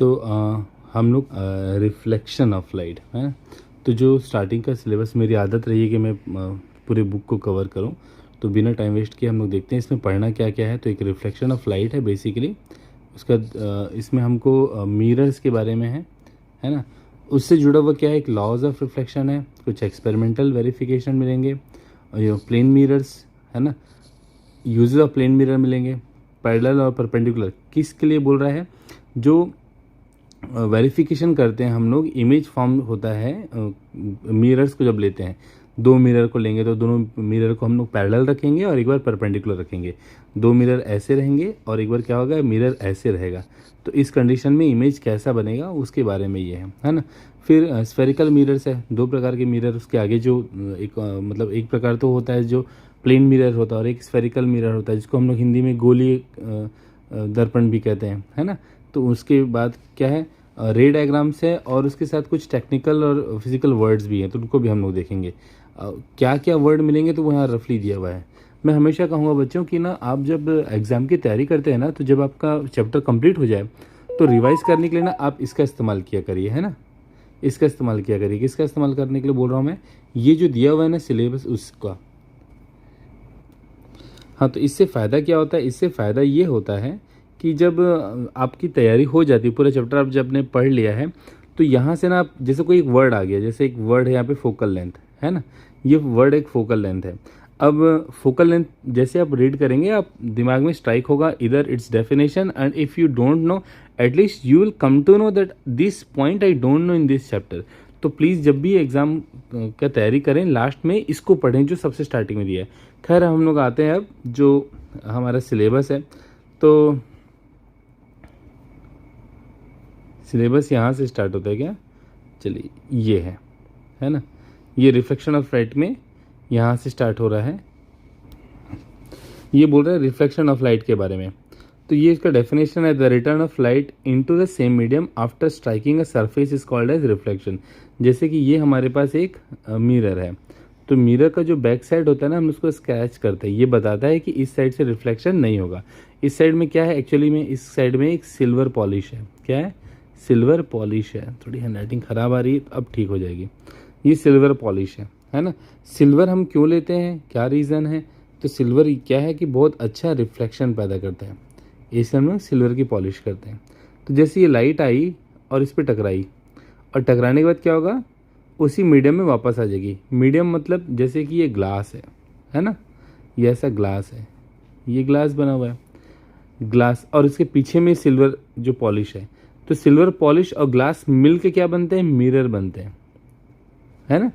तो हम लोग रिफ्लेक्शन ऑफ लाइट है ना। तो जो स्टार्टिंग का सिलेबस, मेरी आदत रही है कि मैं पूरे बुक को कवर करूं, तो बिना टाइम वेस्ट किए हम लोग देखते हैं इसमें पढ़ना क्या क्या है। तो एक रिफ्लेक्शन ऑफ लाइट है बेसिकली। उसका इसमें हमको मिरर्स के बारे में है ना। उससे जुड़ा हुआ क्या है, एक लॉज ऑफ रिफ्लेक्शन है, कुछ एक्सपेरिमेंटल वेरिफिकेशन मिलेंगे, और ये प्लेन मिरर्स है ना, यूजेस ऑफ प्लेन मिरर मिलेंगे, पैरेलल और परपेंडिकुलर किसके लिए बोल रहा है, जो वेरिफिकेशन करते हैं हम लोग, इमेज फॉर्म होता है मिरर्स को जब लेते हैं, दो मिरर को लेंगे तो दोनों मिरर को हम लोग पैरेलल रखेंगे और एक बार परपेंडिकुलर रखेंगे, दो मिरर ऐसे रहेंगे और एक बार क्या होगा, मिरर ऐसे रहेगा। तो इस कंडीशन में इमेज कैसा बनेगा उसके बारे में ये है ना। फिर स्फेरिकल मिरर्स है, दो प्रकार के मिरर, उसके आगे जो एक मतलब एक प्रकार तो होता है जो प्लेन मिरर होता है और एक स्फेरिकल मिरर होता है जिसको हम लोग हिंदी में गोली दर्पण भी कहते हैं, है ना। तो उसके बाद क्या है, रे डायग्राम्स है और उसके साथ कुछ टेक्निकल और फिजिकल वर्ड्स भी हैं, तो उनको भी हम लोग देखेंगे। क्या क्या वर्ड मिलेंगे तो वो यहाँ रफली दिया हुआ है। मैं हमेशा कहूँगा बच्चों कि ना, आप जब एग्ज़ाम की तैयारी करते हैं ना, तो जब आपका चैप्टर कंप्लीट हो जाए तो रिवाइज करने के लिए ना आप इसका इस्तेमाल किया करिए, है ना। इसका इस्तेमाल किया करिए। किसका इस्तेमाल करने के लिए बोल रहा हूँ मैं, ये जो दिया हुआ है ना सिलेबस उसका। हाँ, तो इससे फ़ायदा क्या होता है, इससे फ़ायदा ये होता है कि जब आपकी तैयारी हो जाती है, पूरा चैप्टर आप जब ने पढ़ लिया है, तो यहाँ से ना आप, जैसे कोई एक वर्ड आ गया, जैसे एक वर्ड है यहाँ पे फोकल लेंथ, है ना, ये वर्ड एक फोकल लेंथ है। अब फोकल लेंथ जैसे आप रीड करेंगे, आप दिमाग में स्ट्राइक होगा इधर its definition, and if you don't know at least you will come to know that this point I don't know in this chapter. तो प्लीज़ जब भी एग्ज़ाम का तैयारी करें, लास्ट में इसको पढ़ें जो सबसे स्टार्टिंग में दिया है। खैर हम लोग आते हैं अब जो हमारा सिलेबस है। तो सिलेबस यहाँ से स्टार्ट होता है क्या, चलिए ये है ना, ये रिफ्लेक्शन ऑफ लाइट में यहाँ से स्टार्ट हो रहा है। ये बोल रहा है रिफ्लेक्शन ऑफ लाइट के बारे में। तो ये इसका डेफिनेशन है, the return of light into the same medium after striking a surface is called as reflection. जैसे कि ये हमारे पास एक मिरर है, तो मिरर का जो बैक साइड होता है ना, हम उसको स्क्रैच करते हैं, ये बताता है कि इस साइड से रिफ्लेक्शन नहीं होगा। इस साइड में क्या है, एक्चुअली में इस साइड में एक सिल्वर पॉलिश है। क्या है, सिल्वर पॉलिश है। थोड़ी हैंडराइटिंग ख़राब आ रही है, अब ठीक हो जाएगी। ये सिल्वर पॉलिश है ना। सिल्वर हम क्यों लेते हैं, क्या रीज़न है, तो सिल्वर क्या है कि बहुत अच्छा रिफ्लेक्शन पैदा करता है, इसलिए हम लोग सिल्वर की पॉलिश करते हैं। तो जैसे ये लाइट आई और इस पर टकराई, और टकराने के बाद क्या होगा, उसी मीडियम में वापस आ जाएगी। मीडियम मतलब जैसे कि ये ग्लास है ना, ये ऐसा ग्लास है, ये ग्लास बना हुआ है, ग्लास, और इसके पीछे में सिल्वर जो पॉलिश है। तो सिल्वर पॉलिश और ग्लास मिल के क्या बनते हैं, मिरर बनते हैं, है ना।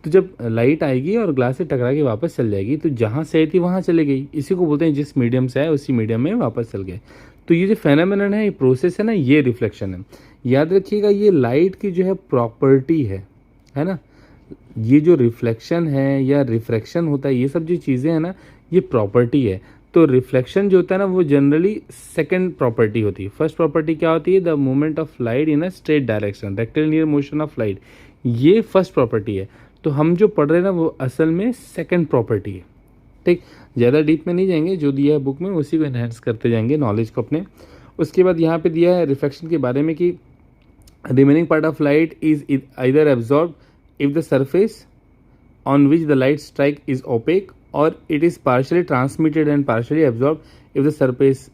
तो जब लाइट आएगी और ग्लास से टकरा के वापस चल जाएगी, तो जहाँ से आई थी वहाँ चले गई, इसी को बोलते हैं जिस मीडियम से आए उसी मीडियम में वापस चल गए। तो ये जो फेनोमेनन है, ये प्रोसेस है ना, ये रिफ्लेक्शन है। याद रखिएगा, ये लाइट की जो है प्रॉपर्टी है ना। ये जो रिफ्लेक्शन है या रिफ्रैक्शन होता है, ये सब जो चीज़ें हैं ना, ये प्रॉपर्टी है। तो रिफ्लेक्शन जो होता है ना, वो जनरली सेकंड प्रॉपर्टी होती है। फर्स्ट प्रॉपर्टी क्या होती है, the movement of light in a straight direction, rectilinear motion of light, ये फर्स्ट प्रॉपर्टी है। तो हम जो पढ़ रहे हैं ना, वो असल में सेकंड प्रॉपर्टी है। ठीक, ज़्यादा डीप में नहीं जाएंगे, जो दिया है बुक में उसी को एनहेंस करते जाएंगे नॉलेज को अपने। उसके बाद यहाँ पे दिया है रिफ्लेक्शन के बारे में कि remaining part of light is either absorb if the surface on which the light strike is opaque, or it is partially transmitted and partially absorbed if the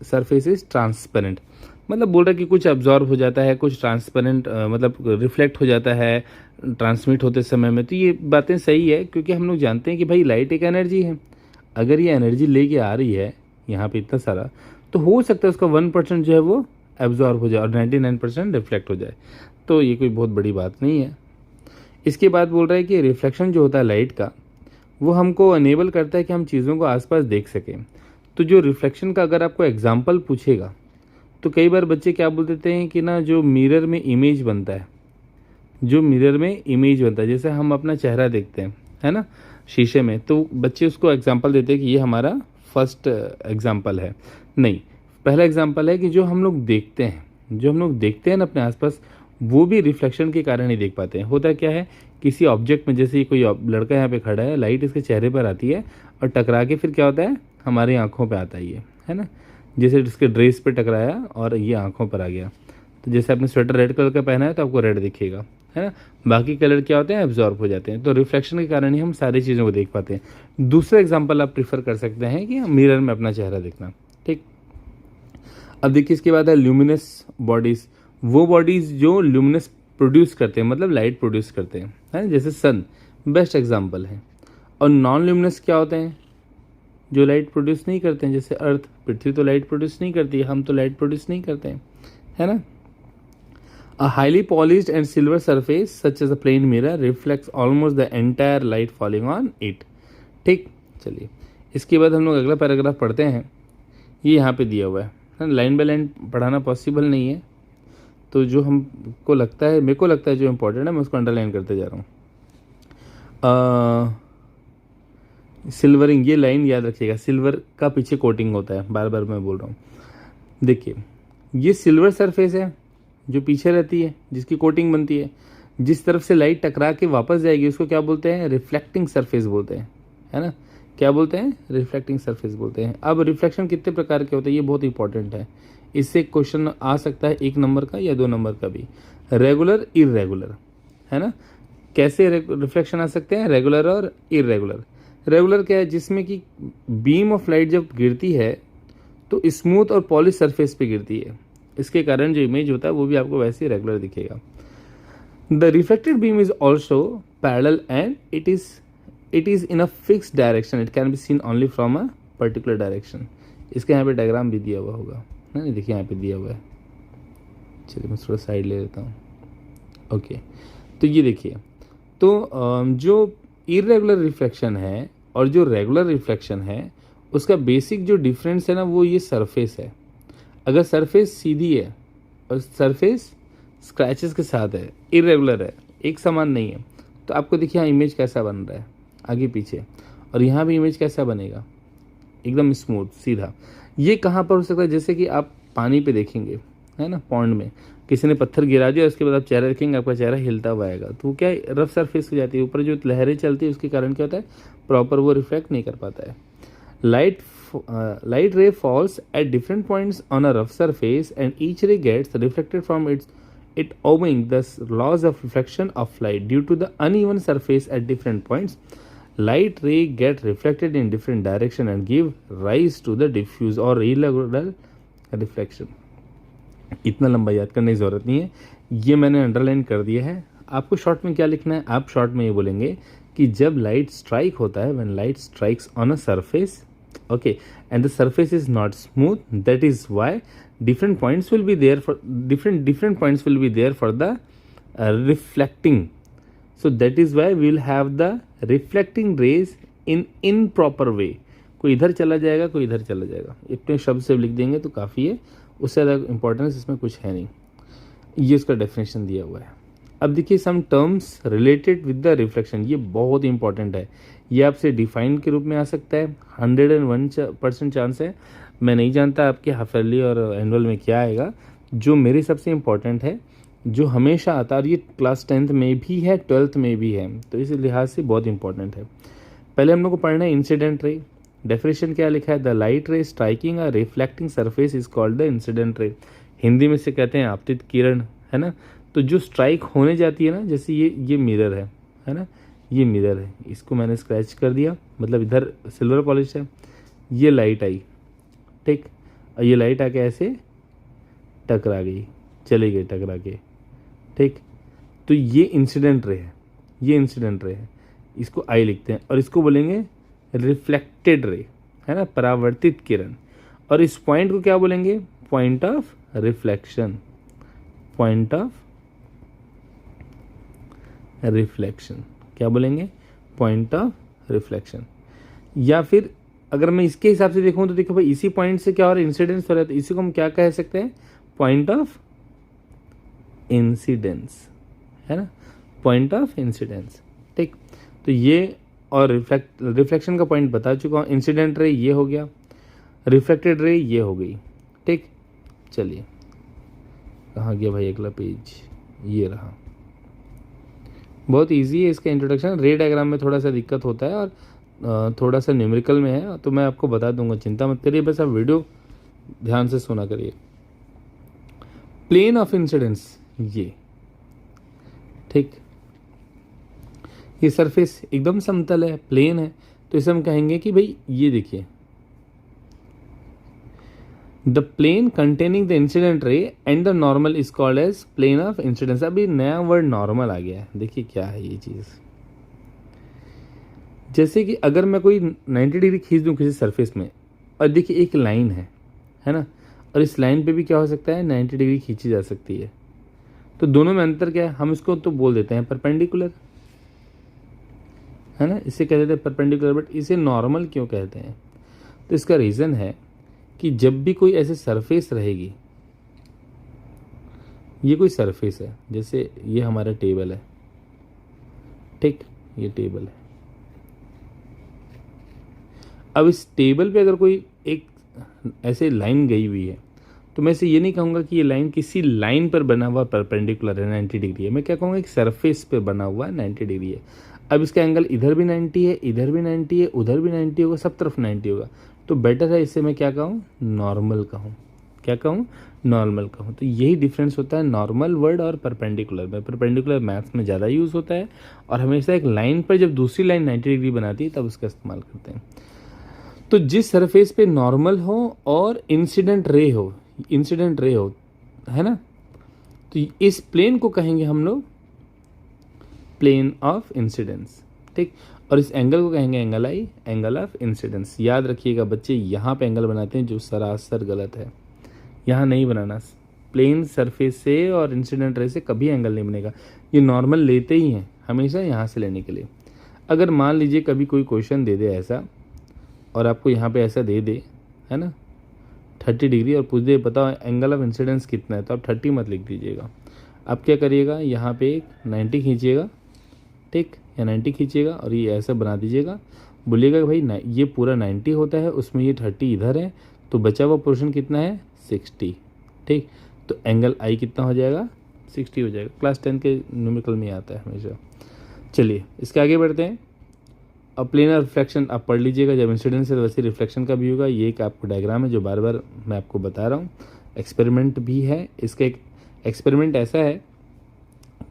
surface is transparent। मतलब बोल रहा है कि कुछ absorb हो जाता है, कुछ transparent मतलब रिफ्लेक्ट हो जाता है ट्रांसमिट होते समय में। तो ये बातें सही है, क्योंकि हम लोग जानते हैं कि भाई लाइट एक एनर्जी है। अगर ये एनर्जी लेके आ रही है यहाँ पे इतना सारा, तो हो सकता है उसका 1% जो है वो एब्जॉर्ब हो जाए और 99% रिफ्लेक्ट हो जाए। तो ये कोई बहुत बड़ी बात नहीं है। इसके बाद बोल रहा है कि रिफ्लेक्शन जो होता है लाइट का, वो हमको अनेबल करता है कि हम चीज़ों को आसपास देख सकें। तो जो रिफ्लेक्शन का अगर आपको एग्जांपल पूछेगा, तो कई बार बच्चे क्या बोल देते हैं कि ना, जो मिरर में इमेज बनता है, जो मिरर में इमेज बनता है, जैसे हम अपना चेहरा देखते हैं, है ना, शीशे में, तो बच्चे उसको एग्जाम्पल देते हैं कि ये हमारा फर्स्ट एग्जाम्पल है। नहीं, पहला एग्जाम्पल है कि जो हम लोग देखते हैं, जो हम लोग देखते हैं ना अपने आसपास, वो भी रिफ्लेक्शन के कारण ही देख पाते हैं। होता क्या है, किसी ऑब्जेक्ट में, जैसे कोई लड़का यहाँ पे खड़ा है, लाइट इसके चेहरे पर आती है और टकरा के फिर क्या होता है, हमारी आंखों पे आता है ये, है ना। जैसे इसके ड्रेस पे टकराया और ये आंखों पर आ गया। तो जैसे आपने स्वेटर रेड कलर का पहना है तो आपको रेड दिखेगा, है ना। बाकी कलर क्या होते हैं, एब्जॉर्ब हो जाते हैं। तो रिफ्लेक्शन के कारण ही हम सारी चीज़ों को देख पाते हैं। दूसरा एग्जाम्पल आप प्रीफर कर सकते हैं कि मिरर में अपना चेहरा देखना, ठीक। अब देखिए इसके बाद है ल्यूमिनस बॉडीज़, वो बॉडीज़ जो ल्यूमिनस प्रोड्यूस करते हैं, मतलब लाइट प्रोड्यूस करते हैं, है, जैसे सन बेस्ट एग्जाम्पल है। और नॉन ल्यूमिनस क्या होते हैं, जो लाइट प्रोड्यूस नहीं करते हैं, जैसे अर्थ, पृथ्वी तो लाइट प्रोड्यूस नहीं करती है, हम तो लाइट प्रोड्यूस नहीं करते हैं, है ना। A highly polished and silver surface such as a plain mirror reflects almost the entire light falling on it। ठीक, चलिए इसके बाद हम लोग अगला पैराग्राफ पढ़ते हैं। ये यहाँ पे दिया हुआ है, लाइन बाय लाइन पढ़ाना पॉसिबल नहीं है, तो जो हमको लगता है, मेरे को लगता है जो इम्पोर्टेंट है मैं उसको अंडरलाइन करते जा रहा हूँ। सिल्वरिंग, ये लाइन याद रखिएगा, सिल्वर का पीछे कोटिंग होता है, बार बार मैं बोल रहा हूँ। देखिए ये सिल्वर सरफेस है जो पीछे रहती है, जिसकी कोटिंग बनती है, जिस तरफ से लाइट टकरा के वापस जाएगी उसको क्या बोलते हैं, रिफ्लेक्टिंग सरफेस बोलते हैं, है ना। क्या बोलते हैं, रिफ्लेक्टिंग सरफेस बोलते हैं। अब रिफ्लेक्शन कितने प्रकार के होते हैं ये बहुत इंपॉर्टेंट है, इससे क्वेश्चन आ सकता है 1 नंबर का या 2 नंबर का भी। रेगुलर, इरेगुलर, है ना। कैसे रिफ्लेक्शन आ सकते हैं, रेगुलर और इरेगुलर। रेगुलर क्या है, जिसमें कि बीम ऑफ लाइट जब गिरती है तो स्मूथ और पॉलिश सरफेस पे गिरती है, इसके कारण जो इमेज होता है वो भी आपको वैसे ही रेगुलर दिखेगा। The reflected beam is also parallel and it is in a fix direction, it can be seen only from a particular direction. इसके यहाँ पे डायग्राम भी दिया हुआ होगा, है ना, देखिए यहाँ पे दिया हुआ है। चलिए मैं थोड़ा साइड ले लेता हूँ। ओके, तो ये देखिए, तो जो इरेगुलर रिफ्लेक्शन है और जो रेगुलर रिफ्लेक्शन है उसका बेसिक जो डिफरेंस है ना वो ये सरफेस है। अगर सरफेस सीधी है और सरफेस स्क्रैचेस के साथ है, इरेगुलर है, एक समान नहीं है, तो आपको देखिए यहाँ इमेज कैसा बन रहा है आगे पीछे, और यहाँ भी इमेज कैसा बनेगा, एकदम स्मूथ सीधा। ये कहाँ पर हो सकता है, जैसे कि आप पानी पे देखेंगे, है ना, पॉन्ड में किसी ने पत्थर गिरा दिया, उसके बाद आप चेहरा रखेंगे, आपका चेहरा हिलता हुआ आएगा, तो वो क्या रफ सरफेस हो जाती है, ऊपर जो लहरें चलती है उसके कारण क्या होता है, प्रॉपर वो रिफ्लेक्ट नहीं कर पाता है। Light ray falls at different points on a rough surface and each ray gets reflected from it obeying the laws of reflection of light. Due to the uneven surface at different points, light ray get reflected in different direction and give rise to the diffuse or irregular reflection। इतना लंबा याद करने की ज़रूरत नहीं है, ये मैंने अंडरलाइन कर दिया है। आपको शॉर्ट में क्या लिखना है, आप शॉर्ट में ये बोलेंगे कि जब लाइट स्ट्राइक होता है, when light strikes on a surface, okay, and the surface is not smooth, that is why different points will be there for different points will be there for the reflecting, so that is why we will have the reflecting rays in improper way। कोई इधर चला जाएगा, कोई इधर चला जाएगा, इतने शब्द से लिख देंगे तो काफ़ी है, उससे ज़्यादा इंपॉर्टेंस इसमें कुछ है नहीं। ये इसका डेफिनेशन दिया हुआ है। अब देखिए some terms related with the reflection, ये बहुत इंपॉर्टेंट है, ये आपसे डिफाइन के रूप में आ सकता है, 101% चांस है। मैं नहीं जानता आपके हाफ ईयरली और एनुअल में क्या आएगा। जो मेरे सबसे इम्पॉर्टेंट है, जो हमेशा आता है, और ये क्लास 10th में भी है, 12th में भी है, तो इस लिहाज से बहुत इंपॉर्टेंट है। पहले हम लोग को पढ़ना है इंसिडेंट रे। डेफिनेशन क्या लिखा है, द लाइट रे striking a reflecting surface is called the incident रे। हिंदी में से कहते हैं आपतित किरण, है ना। तो जो स्ट्राइक होने जाती है ना, जैसे ये मिरर है ना, ये मिरर है, इसको मैंने स्क्रैच कर दिया, मतलब इधर सिल्वर पॉलिश है, ये लाइट आई, ठीक, और ये लाइट आके ऐसे टकरा गई, चली गई टकरा के, ठीक। तो ये इंसिडेंट रे है, ये इंसिडेंट रे है, इसको आई लिखते हैं, और इसको बोलेंगे रिफ्लेक्टेड रे, है ना, परावर्तित किरण। और इस पॉइंट को क्या बोलेंगे, point of reflection, point of reflection क्या बोलेंगे, पॉइंट ऑफ रिफ्लेक्शन। या फिर अगर मैं इसके हिसाब से देखूं तो देखो भाई, इसी पॉइंट से क्या हो रहा है, इंसिडेंस हो रहा है, तो इसी को हम क्या कह सकते हैं, पॉइंट ऑफ इंसिडेंस, है ना, पॉइंट ऑफ इंसिडेंस, ठीक। तो ये और रिफ्लेक्शन का पॉइंट बता चुका हूँ। इंसिडेंट रे ये हो गया, रिफ्लेक्टेड रे ये हो गई, ठीक। चलिए कहाँ गया भाई अगला पेज, ये रहा। बहुत इजी है इसका इंट्रोडक्शन। रे डायग्राम में थोड़ा सा दिक्कत होता है और थोड़ा सा न्यूमेरिकल में है, तो मैं आपको बता दूंगा, चिंता मत करिए, बस आप वीडियो ध्यान से सुना करिए। प्लेन ऑफ इंसिडेंस ये, ठीक, ये सरफेस एकदम समतल है, प्लेन है, तो इसे हम कहेंगे कि भाई ये देखिए the plane containing the incident ray and the normal is called as plane of incidence. अभी नया वर्ड नॉर्मल आ गया है, देखिए क्या है ये चीज। जैसे कि अगर मैं कोई 90 डिग्री खींच दूं किसी सरफेस में, और देखिए एक लाइन है ना, और इस लाइन पे भी क्या हो सकता है 90 डिग्री खींची जा सकती है, तो दोनों में अंतर क्या है, हम इसको तो बोल देते हैं परपेंडिकुलर, है ना, इसे कह देते हैं परपेंडिकुलर। बट इसे नॉर्मल क्यों कहते हैं, तो इसका रीज़न है कि जब भी कोई ऐसे सरफेस रहेगी, ये कोई सरफेस है, जैसे ये हमारा टेबल है, ठीक, ये टेबल है। अब इस टेबल पे अगर कोई एक ऐसे लाइन गई हुई है, तो मैं इसे ये नहीं कहूँगा कि ये लाइन किसी लाइन पर बना हुआ परपेंडिकुलर है 90 डिग्री है, मैं क्या कहूँगा एक सरफेस पे बना हुआ 90 डिग्री है। अब इसका एंगल इधर भी 90 है, इधर भी 90 है, उधर भी 90 होगा, सब तरफ 90 होगा, तो बेटर है इसे मैं क्या कहूँ, नॉर्मल कहूँ। क्या कहूँ, नॉर्मल कहूँ। तो यही डिफरेंस होता है नॉर्मल वर्ड और परपेंडिकुलर में। परपेंडिकुलर मैथ्स में ज़्यादा यूज़ होता है, और हमेशा एक लाइन पर जब दूसरी लाइन 90 डिग्री बनाती है तब उसका इस्तेमाल करते हैं। तो जिस सरफेस पे नॉर्मल हो और इंसिडेंट रे हो, है ना, तो इस प्लेन को कहेंगे हम लोग प्लेन ऑफ इंसिडेंस, ठीक, और इस एंगल को कहेंगे angle I, angle of incidence. याद रखिएगा बच्चे, यहाँ पे एंगल बनाते हैं जो सरासर गलत है, यहाँ नहीं बनाना। प्लेन सरफेस से और इंसिडेंट रे से कभी एंगल नहीं बनेगा, ये नॉर्मल लेते ही हैं हमेशा यहाँ से लेने के लिए। अगर मान लीजिए कभी कोई क्वेश्चन दे दे ऐसा, और आपको यहाँ पे ऐसा दे दे, है ना, 30 डिग्री, और पूछ दे बताओ एंगल ऑफ इंसिडेंस कितना है, तो आप 30 मत लिख दीजिएगा। आप क्या करिएगा, यहाँ पे एक 90 खींचिएगा, ठीक, या 90 खींचिएगा और ये ऐसा बना दीजिएगा। बोलिएगा कि भाई ये पूरा 90 होता है, उसमें ये 30 इधर है, तो बचा हुआ पोर्शन कितना है 60, ठीक, तो एंगल आई कितना हो जाएगा 60 हो जाएगा। क्लास 10 के न्यूमेरिकल में आता है हमेशा। चलिए इसके आगे बढ़ते हैं। अब प्लेनर रिफ्लेक्शन आप पढ़ लीजिएगा, जब इंसिडेंस है वैसे रिफ्लेक्शन का भी होगा। ये एक आपको डायग्राम है जो बार बार मैं आपको बता रहा हूँ, एक्सपेरिमेंट भी है। इसका एक एक्सपेरिमेंट ऐसा है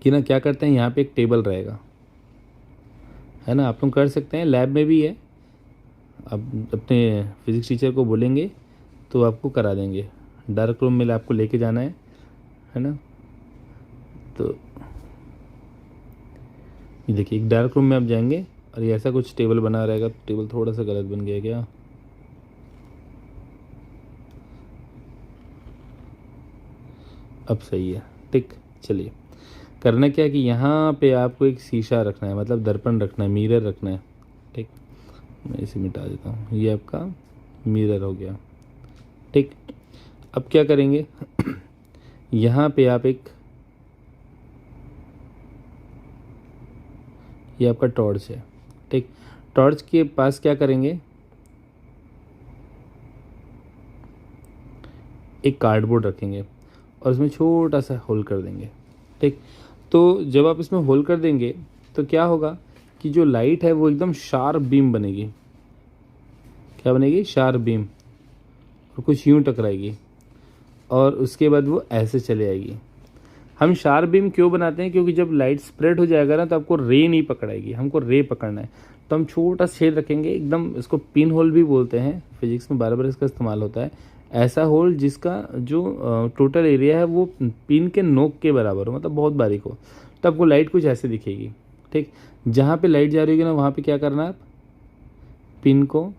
कि ना क्या करते हैं, यहाँ पे एक टेबल रहेगा, है ना, आप लोग कर सकते हैं, लैब में भी है, आप अपने फिजिक्स टीचर को बोलेंगे तो आपको करा देंगे। डार्क रूम में आपको लेके जाना है ना, तो ये देखिए एक डार्क रूम में आप जाएंगे और ये ऐसा कुछ टेबल बना रहेगा। तो टेबल थोड़ा सा गलत बन गया क्या, अब सही है, ठीक। चलिए करना क्या है कि यहाँ पे आपको एक शीशा रखना है, मतलब दर्पण रखना है, मिरर रखना है, ठीक। मैं इसे मिटा देता हूँ, ये आपका मिरर हो गया, ठीक। अब क्या करेंगे यहाँ पे आप एक, ये आपका टॉर्च है, ठीक। टॉर्च के पास क्या करेंगे, एक कार्डबोर्ड रखेंगे और उसमें छोटा सा होल कर देंगे, ठीक। तो जब आप इसमें होल कर देंगे तो क्या होगा कि जो लाइट है वो एकदम शार्प बीम बनेगी। क्या बनेगी, शार्प बीम, और कुछ यूं टकराएगी और उसके बाद वो ऐसे चले आएगी। हम शार्प बीम क्यों बनाते हैं, क्योंकि जब लाइट स्प्रेड हो जाएगा ना तो आपको रे नहीं पकड़ाएगी, हमको रे पकड़ना है। तो हम छोटा छेद रखेंगे एकदम, इसको पिन होल भी बोलते हैं, फिजिक्स में बार बार इसका इस्तेमाल होता है। ऐसा होल जिसका जो टोटल एरिया है वो पिन के नोक के बराबर हो, मतलब बहुत बारीक हो, तो आपको लाइट कुछ ऐसे दिखेगी, ठीक। जहाँ पे लाइट जा रही होगी ना वहाँ पे क्या करना है, आप पिन को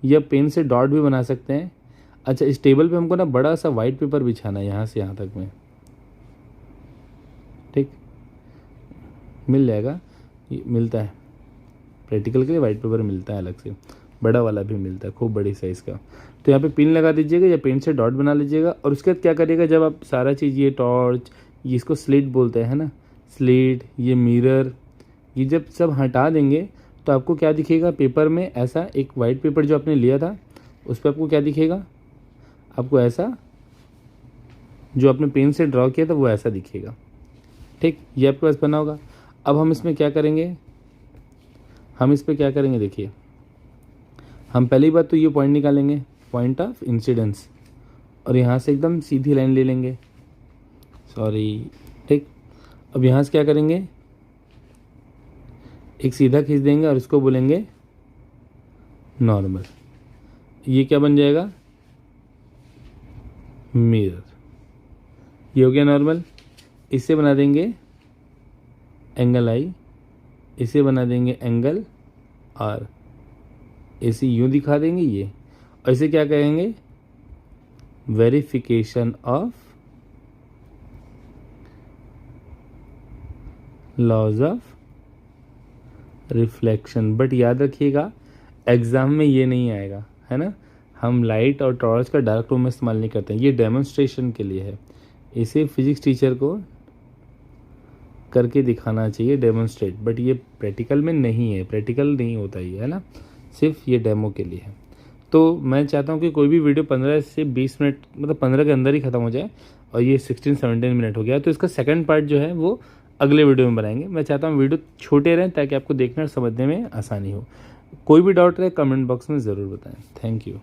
या पेन से डॉट भी बना सकते हैं। अच्छा, इस टेबल पे हमको ना बड़ा सा वाइट पेपर बिछाना है यहाँ से यहाँ तक में, ठीक, मिल जाएगा, ये मिलता है प्रैक्टिकल के लिए, वाइट पेपर मिलता है अलग से, बड़ा वाला भी मिलता है, खूब बड़ी साइज़ का। तो यहाँ पे पिन लगा दीजिएगा या पेन से डॉट बना लीजिएगा, और उसके बाद क्या करिएगा, जब आप सारा चीज़, ये टॉर्च, ये इसको स्लिट बोलते हैं ना, स्लिट, ये मिरर, ये जब सब हटा देंगे तो आपको क्या दिखेगा, पेपर में ऐसा एक वाइट पेपर जो आपने लिया था उस पर आपको क्या दिखेगा, आपको ऐसा जो आपने पेन से ड्रॉ किया था वो ऐसा दिखेगा, ठीक। ये आपके पास बना होगा। अब हम इसमें क्या करेंगे, हम इस पर क्या करेंगे, देखिए हम पहली बात तो ये पॉइंट निकालेंगे, पॉइंट ऑफ इंसिडेंस, और यहाँ से एकदम सीधी लाइन ले लेंगे, सॉरी, ठीक। अब यहाँ से क्या करेंगे, एक सीधा खींच देंगे और इसको बोलेंगे नॉर्मल। ये क्या बन जाएगा, मिरर। ये हो गया नॉर्मल। इसे बना देंगे एंगल आई, इसे बना देंगे एंगल आर, इसे यूं दिखा देंगे ये, और इसे क्या कहेंगे, verification of laws of reflection. But याद रखिएगा एग्जाम में ये नहीं आएगा, है ना। हम लाइट और टॉर्च का डार्क रूम में इस्तेमाल नहीं करते हैं, ये डेमोन्स्ट्रेशन के लिए है। इसे फिजिक्स टीचर को करके दिखाना चाहिए, डेमोन्स्ट्रेट। बट ये प्रैक्टिकल में नहीं है, प्रैक्टिकल नहीं होता ये, है ना, सिर्फ ये डेमो के लिए है। तो मैं चाहता हूँ कि कोई भी वीडियो 15 से 20 मिनट, मतलब 15 के अंदर ही ख़त्म हो जाए, और ये 16-17 मिनट हो गया, तो इसका सेकंड पार्ट जो है वो अगले वीडियो में बनाएंगे। मैं चाहता हूँ वीडियो छोटे रहें ताकि आपको देखने और समझने में आसानी हो। कोई भी डाउट रहे कमेंट बॉक्स में ज़रूर बताएं। Thank you.